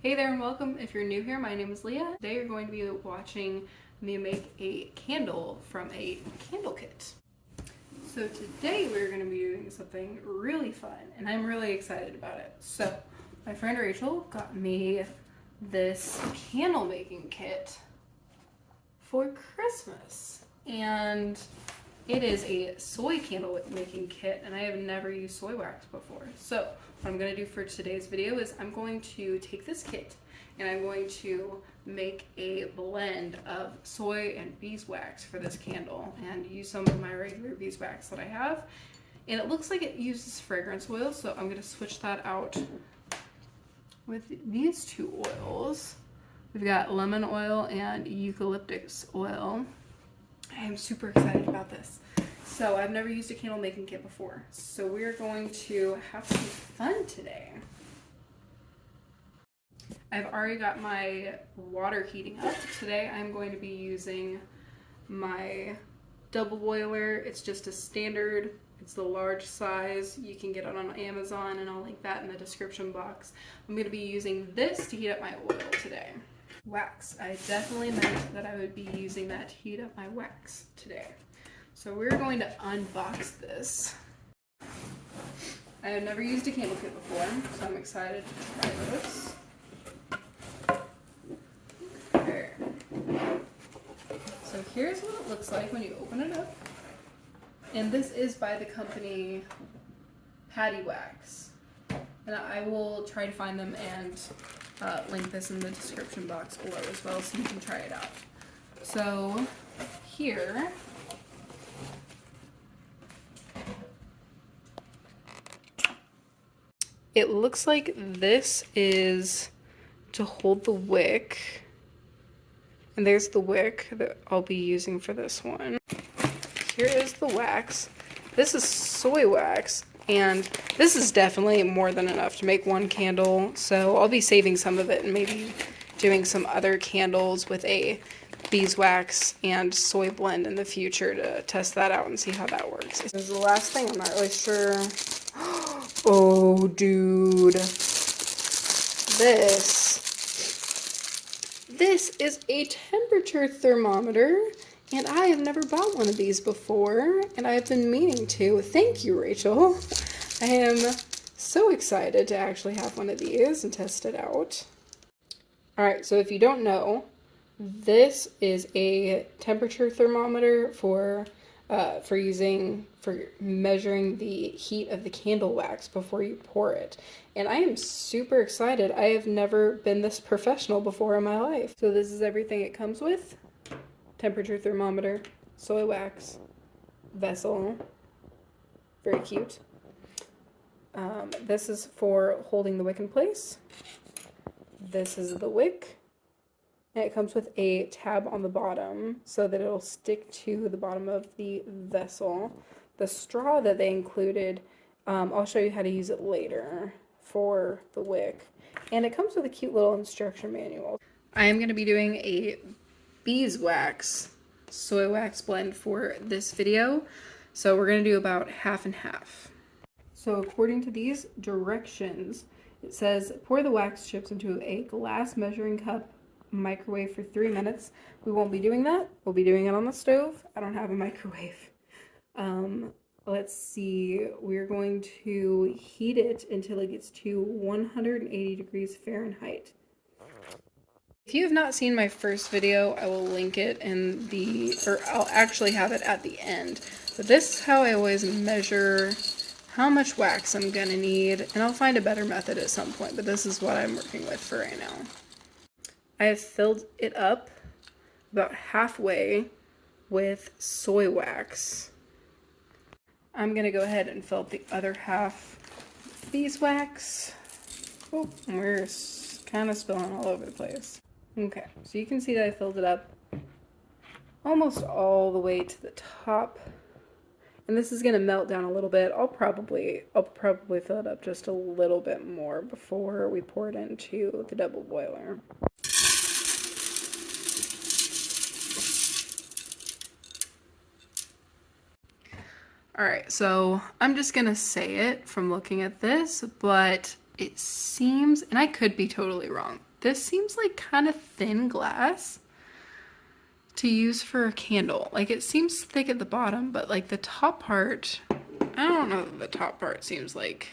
Hey there and welcome. If you're new here, my name is Leah. Today you're going to be watching me make a candle from a candle kit. So today we're going to be doing something really fun and I'm really excited about it. So my friend Rachel got me this candle making kit for Christmas. And it is a soy candle making kit and I have never used soy wax before. So what I'm going to do for today's video is I'm going to take this kit and I'm going to make a blend of soy and beeswax for this candle and use some of my regular beeswax that I have. And it looks like it uses fragrance oil, so I'm going to switch that out with these two oils. We've got lemon oil and eucalyptus oil. I am super excited about this. So I've never used a candle making kit before. So we're going to have some fun today. I've already got my water heating up. Today I'm going to be using my double boiler. It's just a standard, it's the large size. You can get it on Amazon and I'll link that in the description box. I'm going to be using this to heat up my oil today. Wax. I definitely meant that I would be using that to heat up my wax today. So we're going to unbox this. I have never used a candle kit before, so I'm excited to try this. Okay. So here's what it looks like when you open it up. And this is by the company Paddyxax. And I will try to find them and link this in the description box below as well so you can try it out. So here it looks like this is to hold the wick. And there's the wick that I'll be using for this one. Here is the wax. This is soy wax. And this is definitely more than enough to make one candle, so I'll be saving some of it and maybe doing some other candles with a beeswax and soy blend in the future to test that out and see how that works. This is the last thing, I'm not really sure. Oh, dude. This is a temperature thermometer. And I have never bought one of these before, and I have been meaning to. Thank you, Rachel. I am so excited to actually have one of these and test it out. Alright, so if you don't know, this is a temperature thermometer for measuring the heat of the candle wax before you pour it. And I am super excited. I have never been this professional before in my life. So this is everything it comes with. Temperature thermometer, soy wax, vessel, very cute. This is for holding the wick in place. This is the wick, and it comes with a tab on the bottom so that it'll stick to the bottom of the vessel. The straw that they included, I'll show you how to use it later for the wick. And it comes with a cute little instruction manual. I am going to be doing a beeswax soy wax blend for this video, so we're going to do about half and half. So according to these directions, it says pour the wax chips into a glass measuring cup, microwave for 3 minutes. We won't be doing that. We'll be doing it on the stove. I don't have a microwave. Let's see, we're going to heat it until it gets to 180 degrees Fahrenheit. If you have not seen my first video, I will link it in I'll actually have it at the end. But this is how I always measure how much wax I'm gonna need, and I'll find a better method at some point, but this is what I'm working with for right now. I have filled it up about halfway with soy wax. I'm gonna go ahead and fill up the other half with beeswax. Oh, and we're kind of spilling all over the place. Okay, so you can see that I filled it up almost all the way to the top. And this is going to melt down a little bit. I'll probably fill it up just a little bit more before we pour it into the double boiler. Alright, so I'm just going to say it from looking at this, but it seems, and I could be totally wrong, this seems like kind of thin glass to use for a candle. Like it seems thick at the bottom, but like the top part, I don't know that the top part seems like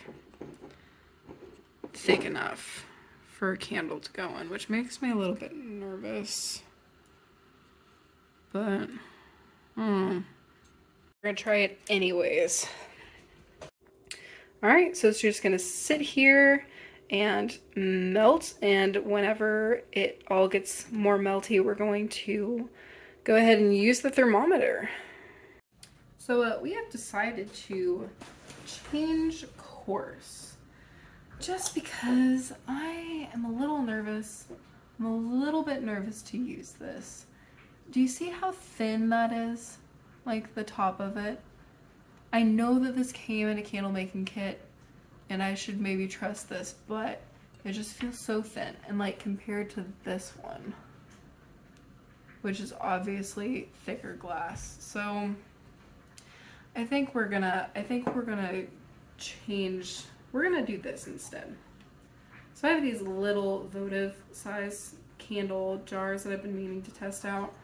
thick enough for a candle to go in, which makes me a little bit nervous. But, we're gonna try it anyways. All right, so it's just gonna sit here and melt, and whenever it all gets more melty, we're going to go ahead and use the thermometer. So we have decided to change course just because I am a little nervous. I'm a little bit nervous to use this. Do you see how thin that is? Like the top of it? I know that this came in a candle making kit and I should maybe trust this, but it just feels so thin. And like compared to this one, which is obviously thicker glass. So I think we're gonna change, we're gonna do this instead. So I have these little votive size candle jars that I've been meaning to test out.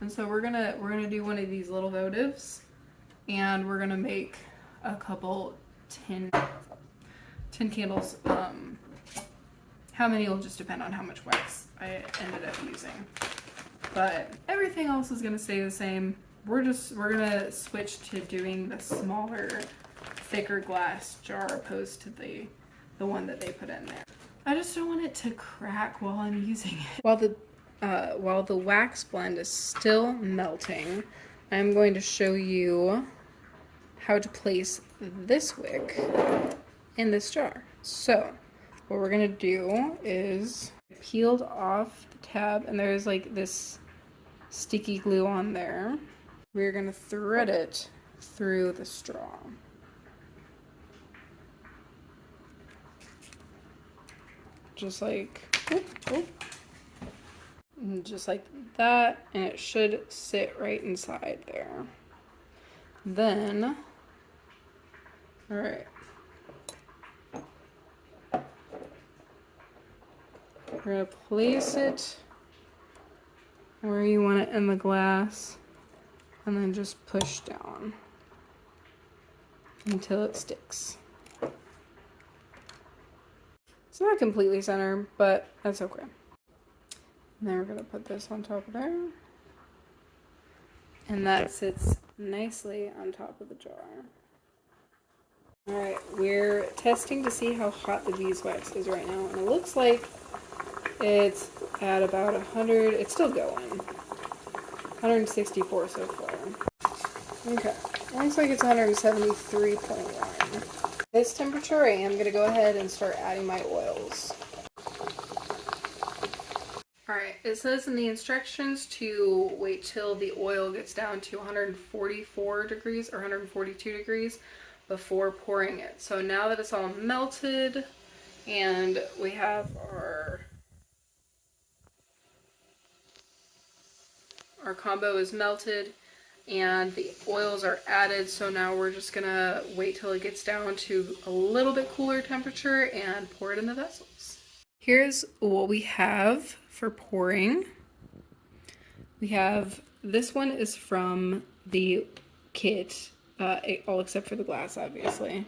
And so we're gonna do one of these little votives, and we're gonna make a couple tin candles. How many will just depend on how much wax I ended up using. But everything else is gonna stay the same. We're gonna switch to doing the smaller, thicker glass jar opposed to the one that they put in there. I just don't want it to crack while I'm using it. While the wax blend is still melting, I'm going to show you how to place this wick in this jar. So what we're gonna do is peeled off the tab, and there's like this sticky glue on there. We're gonna thread it through the straw. Just like, just like that, and it should sit right inside there. Then, all right, we're gonna place it where you want it in the glass, and then just push down until it sticks. It's not completely center, but that's okay. And then we're gonna put this on top of there. And that sits nicely on top of the jar. All right, we're testing to see how hot the beeswax is right now. And it looks like it's at about 100, it's still going. 164 so far. Okay, looks like it's 173.1. This temperature, I am gonna go ahead and start adding my oils. Alright, it says in the instructions to wait till the oil gets down to 144 degrees or 142 degrees before pouring it. So now that it's all melted and we have our combo is melted and the oils are added, so now we're just gonna wait till it gets down to a little bit cooler temperature and pour it in the vessels. Here's what we have for pouring. We have, this one is from the kit, all except for the glass, obviously.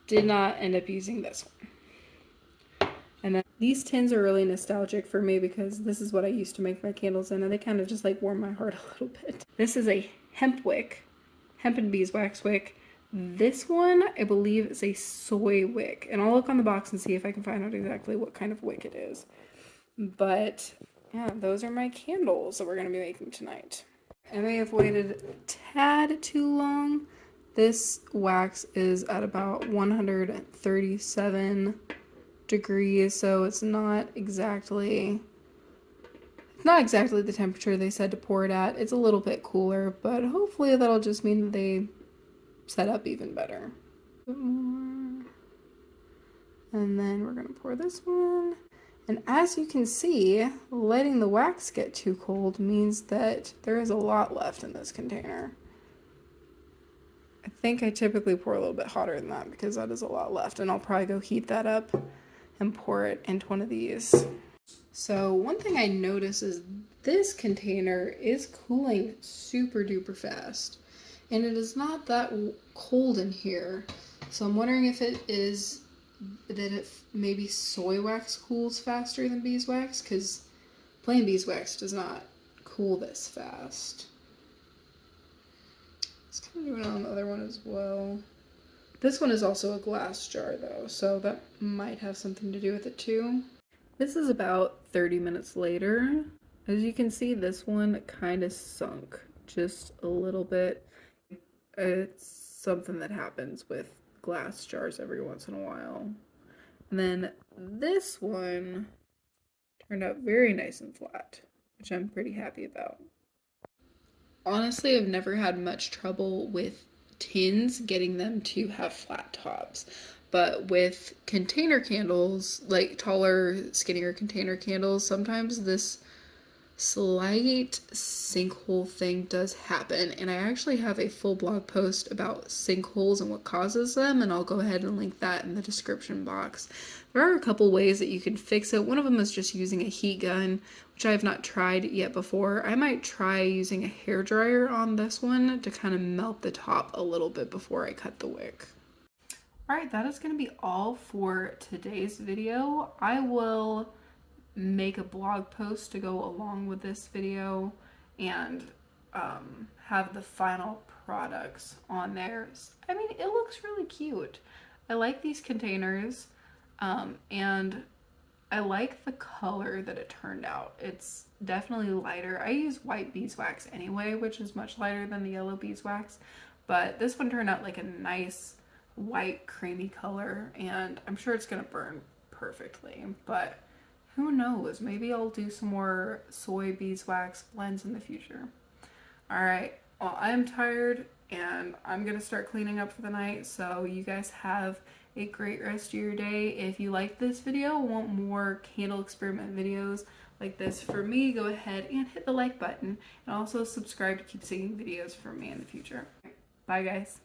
Did not end up using this one. And then these tins are really nostalgic for me because this is what I used to make my candles in, and they kind of just like warm my heart a little bit. This is a hemp wick, hemp and beeswax wick. This one, I believe, is a soy wick, and I'll look on the box and see if I can find out exactly what kind of wick it is. But yeah, those are my candles that we're going to be making tonight. I may have waited a tad too long. This wax is at about 137 degrees, so it's not exactly the temperature they said to pour it at. It's a little bit cooler, but hopefully that'll just mean that they set up even better. A bit more. And then we're gonna pour this one. And as you can see, letting the wax get too cold means that there is a lot left in this container. I think I typically pour a little bit hotter than that because that is a lot left, and I'll probably go heat that up and pour it into one of these. So one thing I notice is this container is cooling super duper fast, and it is not that cold in here. So I'm wondering if it is that it maybe soy wax cools faster than beeswax, because plain beeswax does not cool this fast. It's kind of doing it on the other one as well. This one is also a glass jar though, so that might have something to do with it too. This is about 30 minutes later. As you can see, this one kind of sunk just a little bit. It's something that happens with glass jars every once in a while. And then this one turned out very nice and flat, which I'm pretty happy about. Honestly, I've never had much trouble with tins getting them to have flat tops. But with container candles, like taller, skinnier container candles, sometimes this slight sinkhole thing does happen, and I actually have a full blog post about sinkholes and what causes them, and I'll go ahead and link that in the description box. There are a couple ways that you can fix it. One of them is just using a heat gun, which I have not tried yet before. I might try using a hairdryer on this one to kind of melt the top a little bit before I cut the wick. Alright, that is going to be all for today's video. I will make a blog post to go along with this video and have the final products on there. I mean, it looks really cute. I like these containers, and I like the color that it turned out. It's definitely lighter. I use white beeswax anyway, which is much lighter than the yellow beeswax, but this one turned out like a nice white creamy color, and I'm sure it's gonna burn perfectly, but who knows? Maybe I'll do some more soy beeswax blends in the future. Alright, well, I'm tired and I'm gonna start cleaning up for the night, so you guys have a great rest of your day. If you like this video, want more candle experiment videos like this for me, go ahead and hit the like button, and also subscribe to keep seeing videos from me in the future. Bye guys.